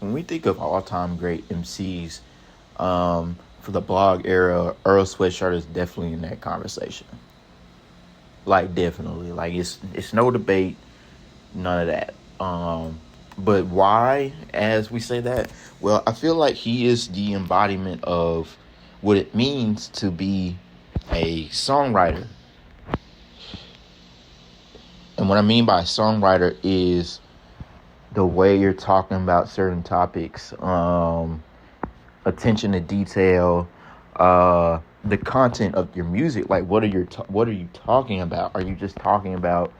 when we think of all-time great MCs, for the blog era, Earl Sweatshirt is definitely in that conversation. Like, definitely. Like, it's no debate, none of that. But why, as we say that? Well, I feel like he is the embodiment of what it means to be a songwriter. And what I mean by songwriter is the way you're talking about certain topics, attention to detail, the content of your music. Like, what are you talking about? Are you just talking about?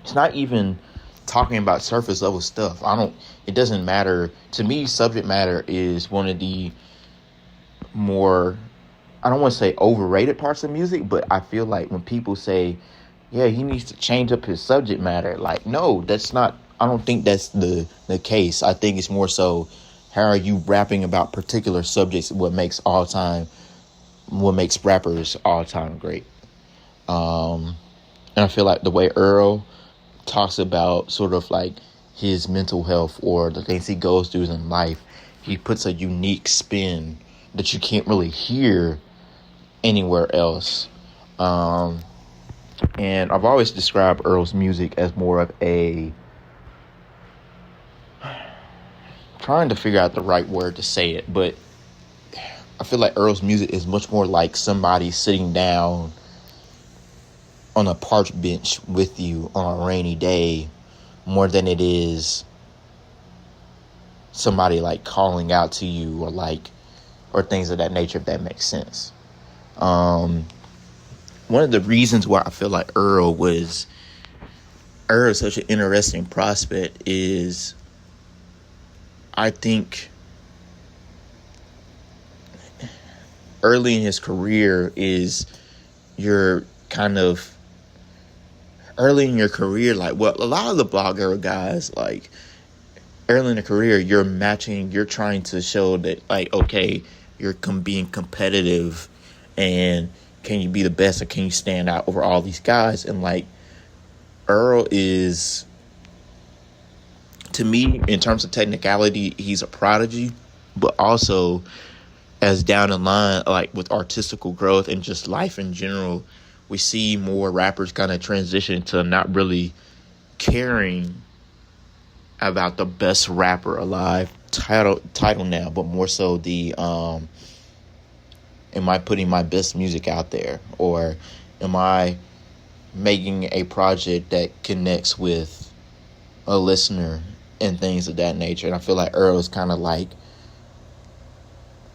It's not even talking about surface level stuff. It doesn't matter to me. Subject matter is one of the more, I don't want to say overrated parts of music, but I feel like when people say, yeah, he needs to change up his subject matter, like, no, that's not, I don't think that's the case. I think it's more so, how are you rapping about particular subjects? What makes rappers all time great. And I feel like the way Earl talks about sort of like his mental health or the things he goes through in life, he puts a unique spin that you can't really hear anywhere else. And I've always described Earl's music as more of a, trying to figure out the right word to say it, but I feel like Earl's music is much more like somebody sitting down on a park bench with you on a rainy day, more than it is somebody like calling out to you or things of that nature, if that makes sense. One of the reasons why I feel like Earl is such an interesting prospect is, I think early in his career is your kind of early in your career, like, well, a lot of the blog era guys, like, early in the career, you're trying to show that, like, okay, you're being competitive, and can you be the best, or can you stand out over all these guys? And, like, Earl is, to me, in terms of technicality, he's a prodigy, but also, as down the line, like, with artistical growth and just life in general, we see more rappers kind of transition to not really caring about the best rapper alive title now, but more so the am I putting my best music out there, or am I making a project that connects with a listener and things of that nature. And I feel like Earl is kind of like,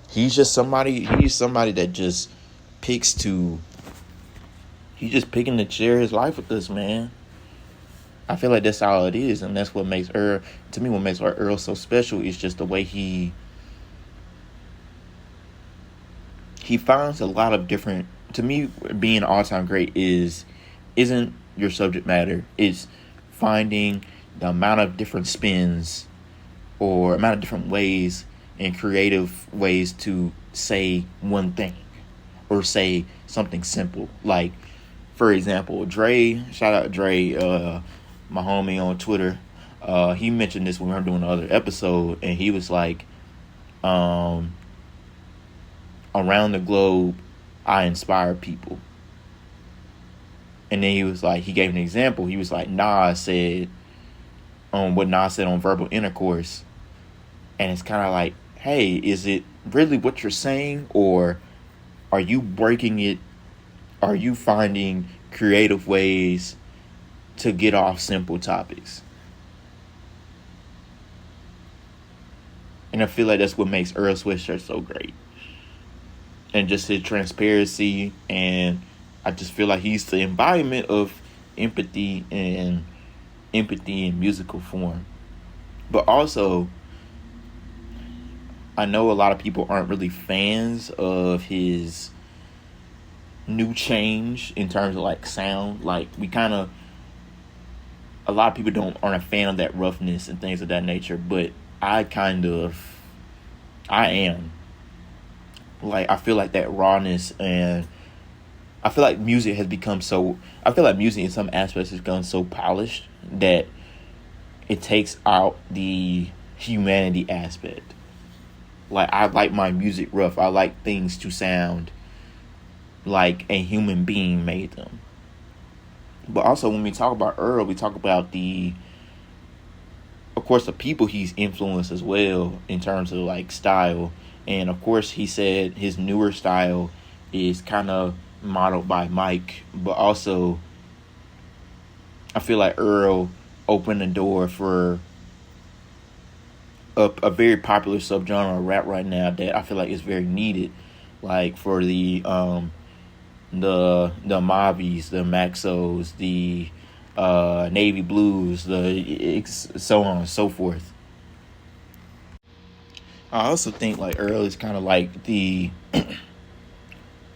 he's somebody that just he's just picking to share his life with us, man. I feel like that's all it is, and that's what makes Earl, to me, what makes Earl so special is just the way he finds a lot of different, to me, being an all-time great isn't your subject matter. It's finding the amount of different spins or amount of different ways and creative ways to say one thing or say something simple. Like, for example, Dre, shout out Dre, my homie on Twitter. He mentioned this when we were doing another episode, and he was like, around the globe, I inspire people. And then he gave an example. He was like, Nas said, what Nas said on Verbal Intercourse. And it's kind of like, hey, is it really what you're saying? Or are you breaking it? Are you finding creative ways to get off simple topics? And I feel like that's what makes Earl Sweatshirt so great. And just his transparency, and I just feel like he's the embodiment of empathy in musical form. But also, I know a lot of people aren't really fans of his new change in terms of like sound. Like, a lot of people aren't a fan of that roughness and things of that nature, but I am. Like, I feel like that rawness, and I feel like music in some aspects has become so polished that it takes out the humanity aspect. Like, I like my music rough. I like things to sound like a human being made them. But also, when we talk about Earl, we talk about of course, the people he's influenced as well in terms of like style. And of course, he said his newer style is kind of modeled by Mike, but also I feel like Earl opened the door for a very popular subgenre of rap right now that I feel like is very needed, like for the Mavis, the Maxos, the Navy Blues, so on and so forth. I also think like Earl is kind of like the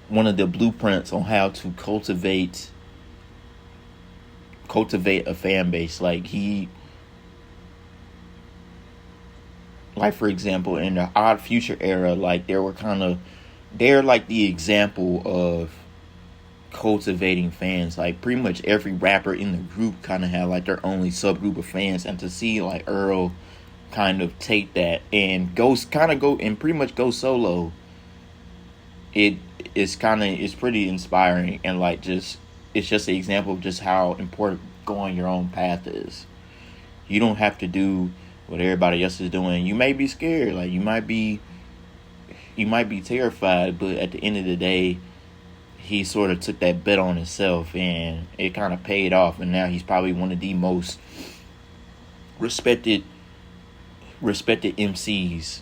one of the blueprints on how to cultivate a fan base. Like for example, in the Odd Future era, like they're like the example of cultivating fans. Like pretty much every rapper in the group kind of had like their only subgroup of fans, and to see like Earl kind of take that and go and pretty much go solo, it's pretty inspiring, and like it's just an example of just how important going your own path is. You don't have to do what everybody else is doing. You may be scared, like you might be terrified, but at the end of the day, he sort of took that bet on himself, and it kind of paid off. And now he's probably one of the most respected MCs,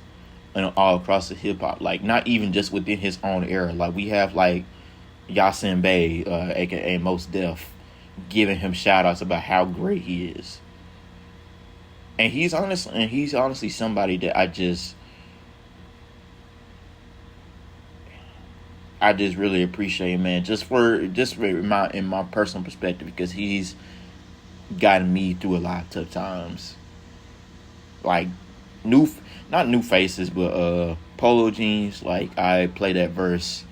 all across the hip hop. Like not even just within his own era. Like we have like Yasin Bey, aka Mos Def, giving him shout outs about how great he is. And he's honestly somebody that I just really appreciate, man. Just for in my personal perspective, because he's gotten me through a lot of tough times. Like not new faces, but polo jeans. Like I play that verse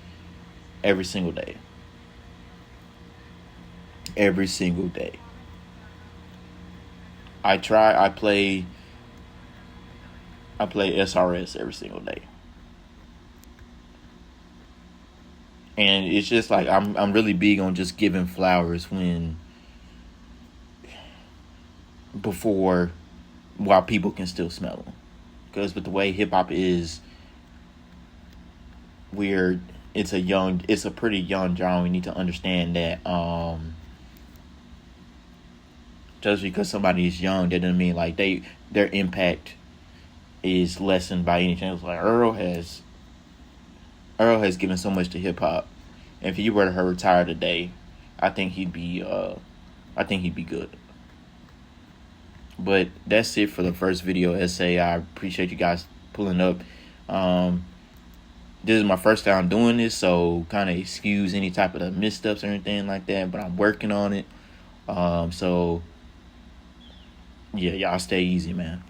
every single day. Every single day. I play SRS every single day. And it's just like I'm really big on just giving flowers while people can still smell them. Because with the way hip hop is, it's a pretty young genre. We need to understand that just because somebody is young, that doesn't mean like their impact is lessened by any chance. Like Earl has given so much to hip hop. If he were to retire today, I think he'd be good. But that's it for the first video essay. I appreciate you guys pulling up. This is my first time doing this, so kind of excuse any type of missteps or anything like that. But I'm working on it. So yeah, y'all stay easy, man.